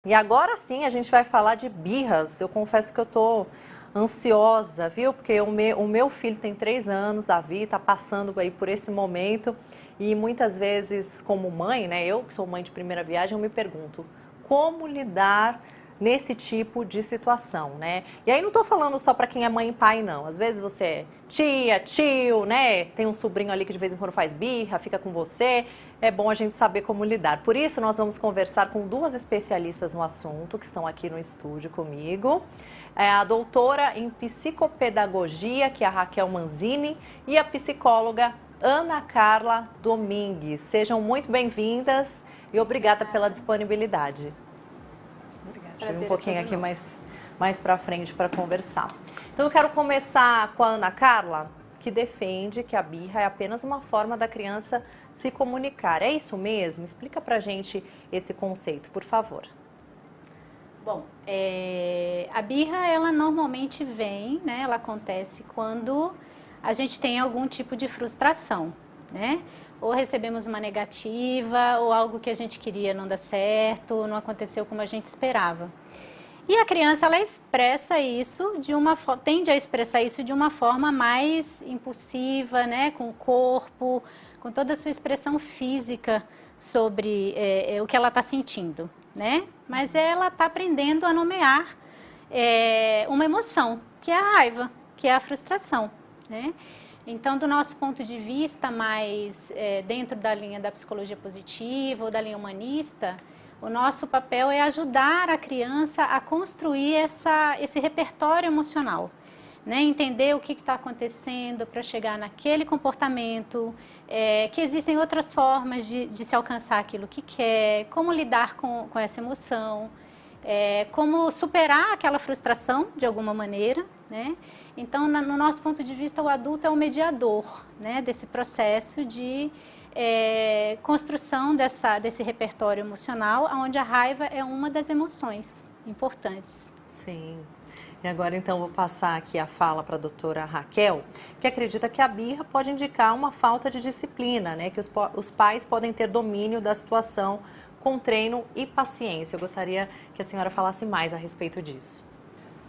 E agora sim a gente vai falar de birras. Eu confesso que eu tô ansiosa, viu? Porque o meu filho tem 3 anos, Davi, está passando aí por esse momento. E muitas vezes, como mãe, né? Eu que sou mãe de primeira viagem, eu me pergunto como lidar nesse tipo de situação, né? E aí não estou falando só para quem é mãe e pai, não. Às vezes você é tia, tio, né? Tem um sobrinho ali que de vez em quando faz birra, fica com você. É bom a gente saber como lidar. Por isso, nós vamos conversar com 2 especialistas no assunto, que estão aqui no estúdio comigo. É a doutora em psicopedagogia, que é a Raquel Manzini, e a psicóloga Ana Carla Domingues. Sejam muito bem-vindas e obrigada pela disponibilidade. Obrigada. Um pouquinho aqui mais para frente para conversar. Então, eu quero começar com a Ana Carla, que defende que a birra é apenas uma forma da criança se comunicar. É isso mesmo? Explica pra gente esse conceito, por favor. Bom, a birra, ela normalmente vem, né? Ela acontece quando a gente tem algum tipo de frustração, né? Ou recebemos uma negativa, ou algo que a gente queria não dá certo, não aconteceu como a gente esperava. E a criança, ela expressa isso tende a expressar isso de uma forma mais impulsiva, né? Com o corpo, com toda a sua expressão física sobre o que ela está sentindo, né? Mas ela está aprendendo a nomear uma emoção, que é a raiva, que é a frustração, né? Então, do nosso ponto de vista, mais dentro da linha da psicologia positiva ou da linha humanista, o nosso papel é ajudar a criança a construir esse repertório emocional, né? Entender o que está acontecendo para chegar naquele comportamento, que existem outras formas de se alcançar aquilo que quer, como lidar com essa emoção, como superar aquela frustração de alguma maneira, né? Então, no nosso ponto de vista, o adulto é o mediador, né, desse processo de construção desse repertório emocional, onde a raiva é uma das emoções importantes. Sim. E agora, então, vou passar aqui a fala para a doutora Raquel, que acredita que a birra pode indicar uma falta de disciplina, né? Que os pais podem ter domínio da situação com treino e paciência. Eu gostaria que a senhora falasse mais a respeito disso.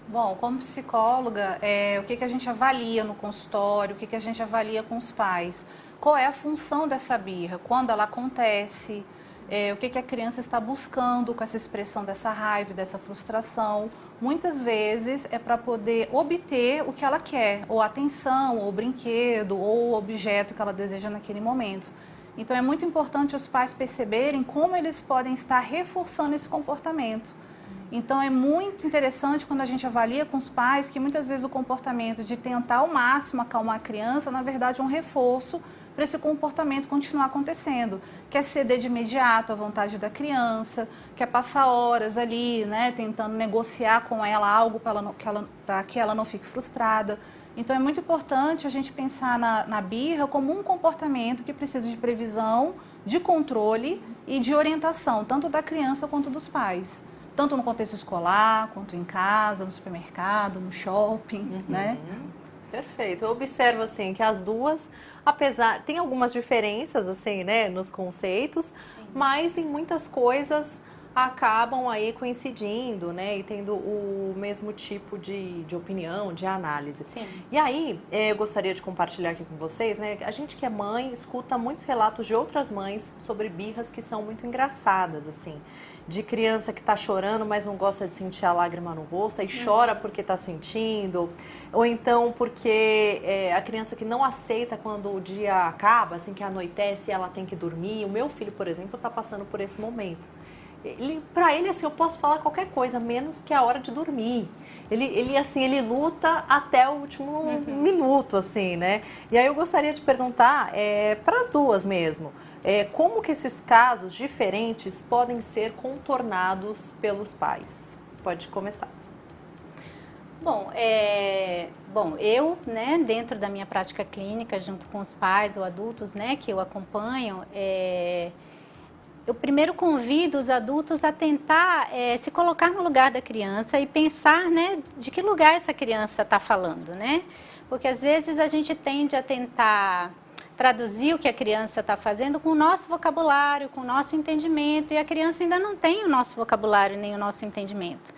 Bom, como psicóloga, o que a gente avalia no consultório, o que a gente avalia com os pais? Qual é a função dessa birra? Quando ela acontece? O que a criança está buscando com essa expressão dessa raiva, dessa frustração? Muitas vezes é para poder obter o que ela quer, ou atenção, ou brinquedo, ou objeto que ela deseja naquele momento. Então é muito importante os pais perceberem como eles podem estar reforçando esse comportamento. Então é muito interessante quando a gente avalia com os pais que muitas vezes o comportamento de tentar ao máximo acalmar a criança, na verdade é um reforço para esse comportamento continuar acontecendo. Quer ceder de imediato à vontade da criança, quer passar horas ali, né, tentando negociar com ela algo para que ela não fique frustrada. Então é muito importante a gente pensar na birra como um comportamento que precisa de previsão, de controle e de orientação, tanto da criança quanto dos pais. Tanto no contexto escolar, quanto em casa, no supermercado, no shopping, né? Perfeito. Eu observo, assim, que as duas, apesar... Tem algumas diferenças, assim, né, nos conceitos, sim, mas em muitas coisas acabam aí coincidindo, né, e tendo o mesmo tipo de opinião, de análise. Sim. E aí, eu gostaria de compartilhar aqui com vocês, né, a gente que é mãe escuta muitos relatos de outras mães sobre birras que são muito engraçadas, assim, de criança que está chorando, mas não gosta de sentir a lágrima no rosto, aí chora porque está sentindo, ou então porque a criança que não aceita quando o dia acaba, assim, que anoitece e ela tem que dormir. O meu filho, por exemplo, está passando por esse momento. Para ele, assim, eu posso falar qualquer coisa, menos que a hora de dormir. Ele luta até o último minuto, assim, né? E aí eu gostaria de perguntar para as duas mesmo, como que esses casos diferentes podem ser contornados pelos pais? Pode começar. Bom, eu, né, dentro da minha prática clínica, junto com os pais ou adultos, né, que eu acompanho, eu primeiro convido os adultos a tentar se colocar no lugar da criança e pensar, né, de que lugar essa criança está falando, né? Porque às vezes a gente tende a tentar traduzir o que a criança está fazendo com o nosso vocabulário, com o nosso entendimento, e a criança ainda não tem o nosso vocabulário nem o nosso entendimento.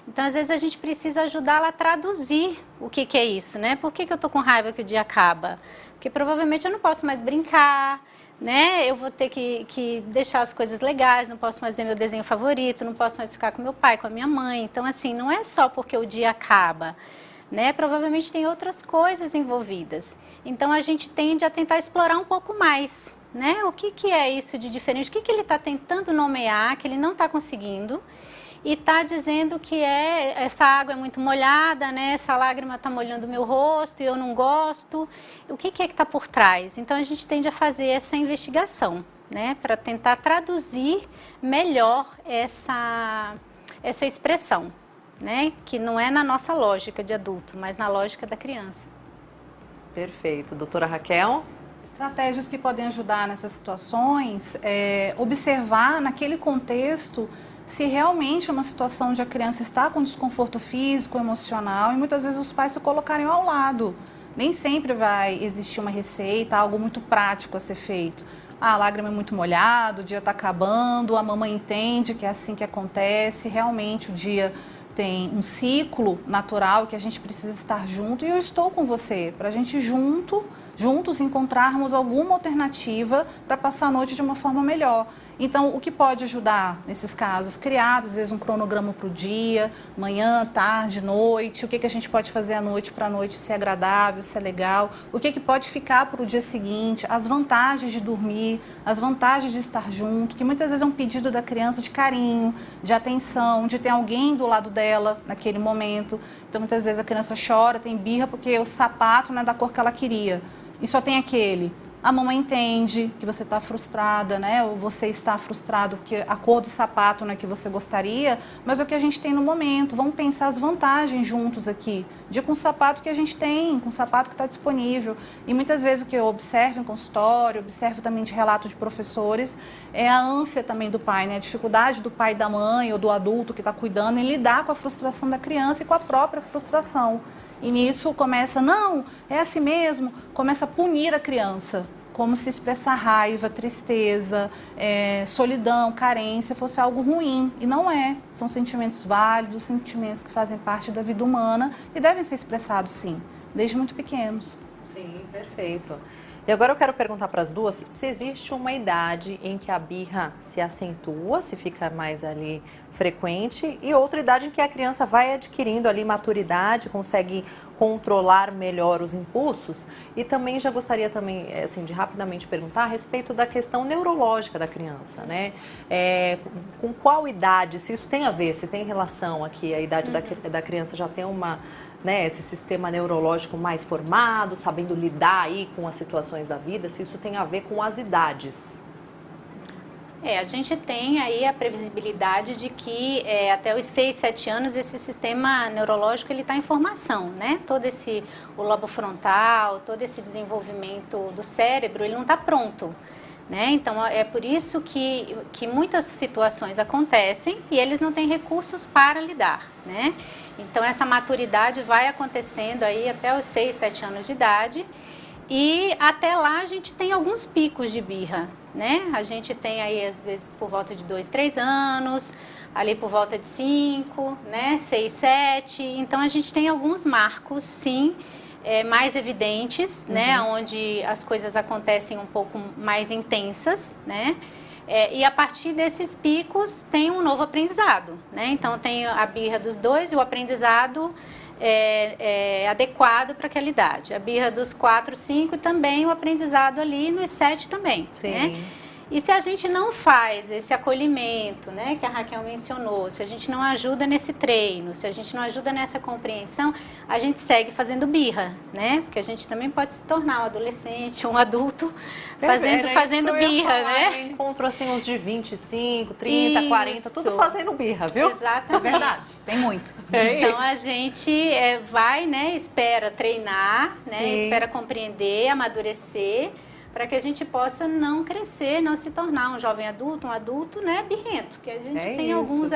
Então, às vezes, a gente precisa ajudá-la a traduzir o que é isso, né? Por que eu estou com raiva que o dia acaba? Porque provavelmente eu não posso mais brincar, né? Eu vou ter que deixar as coisas legais, não posso mais ver meu desenho favorito, não posso mais ficar com meu pai, com a minha mãe. Então, assim, não é só porque o dia acaba, né? Provavelmente tem outras coisas envolvidas. Então, a gente tende a tentar explorar um pouco mais, né? O que é isso de diferente? O que ele está tentando nomear, que ele não está conseguindo? E está dizendo que essa água é muito molhada, né? Essa lágrima está molhando o meu rosto e eu não gosto. O que é que está por trás? Então, a gente tende a fazer essa investigação, né? Para tentar traduzir melhor essa expressão, né? Que não é na nossa lógica de adulto, mas na lógica da criança. Perfeito. Doutora Raquel? Estratégias que podem ajudar nessas situações é observar naquele contexto se realmente é uma situação onde a criança está com desconforto físico, emocional, e muitas vezes os pais se colocarem ao lado. Nem sempre vai existir uma receita, algo muito prático a ser feito. A lágrima é muito molhada, o dia está acabando, a mamãe entende que é assim que acontece, realmente o dia tem um ciclo natural que a gente precisa estar junto, e eu estou com você, para a gente juntos encontrarmos alguma alternativa para passar a noite de uma forma melhor. Então, o que pode ajudar nesses casos? Criar, às vezes, um cronograma para o dia, manhã, tarde, noite. O que a gente pode fazer à noite para a noite ser agradável, ser legal. O que pode ficar para o dia seguinte. As vantagens de dormir, as vantagens de estar junto, que muitas vezes é um pedido da criança de carinho, de atenção, de ter alguém do lado dela naquele momento. Então, muitas vezes a criança chora, tem birra porque o sapato não é da cor que ela queria e só tem aquele. A mamãe entende que você está frustrada, né? Ou você está frustrado porque a cor do sapato não é que você gostaria, mas é o que a gente tem no momento. Vamos pensar as vantagens juntos aqui, com o sapato que a gente tem, com o sapato que está disponível. E muitas vezes o que eu observo em consultório, observo também de relatos de professores, é a ânsia também do pai, né? A dificuldade do pai e da mãe ou do adulto que está cuidando em lidar com a frustração da criança e com a própria frustração. E nisso começa, não, é assim mesmo, começa a punir a criança, como se expressar raiva, tristeza, solidão, carência fosse algo ruim. E não é, são sentimentos válidos, sentimentos que fazem parte da vida humana e devem ser expressados sim, desde muito pequenos. Sim, perfeito. E agora eu quero perguntar para as duas se existe uma idade em que a birra se acentua, se fica mais ali frequente, e outra idade em que a criança vai adquirindo ali maturidade, consegue controlar melhor os impulsos. E também já gostaria também, assim, de rapidamente perguntar a respeito da questão neurológica da criança, né? Com qual idade, se isso tem a ver, se tem relação aqui, a idade da criança já tem esse sistema neurológico mais formado, sabendo lidar aí com as situações da vida, se isso tem a ver com as idades. A gente tem aí a previsibilidade de que até os 6, 7 anos esse sistema neurológico ele está em formação, né? O lobo frontal, todo esse desenvolvimento do cérebro, ele não está pronto, né? Então é por isso que muitas situações acontecem e eles não têm recursos para lidar, né? Então essa maturidade vai acontecendo aí até os 6, 7 anos de idade. E até lá a gente tem alguns picos de birra, né? A gente tem aí às vezes por volta de 2, 3 anos, ali por volta de 5, né? 6, 7. Então a gente tem alguns marcos, sim, mais evidentes, né? Onde as coisas acontecem um pouco mais intensas, né? E a partir desses picos tem um novo aprendizado, né? Então tem a birra dos 2 e o aprendizado adequado para aquela idade. A birra dos 4, 5 e também o aprendizado ali nos 7 também, sim, né? E se a gente não faz esse acolhimento, né, que a Raquel mencionou, se a gente não ajuda nesse treino, se a gente não ajuda nessa compreensão, a gente segue fazendo birra, né? Porque a gente também pode se tornar um adolescente, um adulto fazendo birra, né? Encontro assim uns de 25, 30, 40, tudo fazendo birra, viu? Exatamente. É verdade, tem muito. Então a gente vai, né, espera treinar, né, sim, espera compreender, amadurecer, para que a gente possa não crescer, não se tornar um jovem adulto, um adulto, né, birrento, porque a gente tem alguns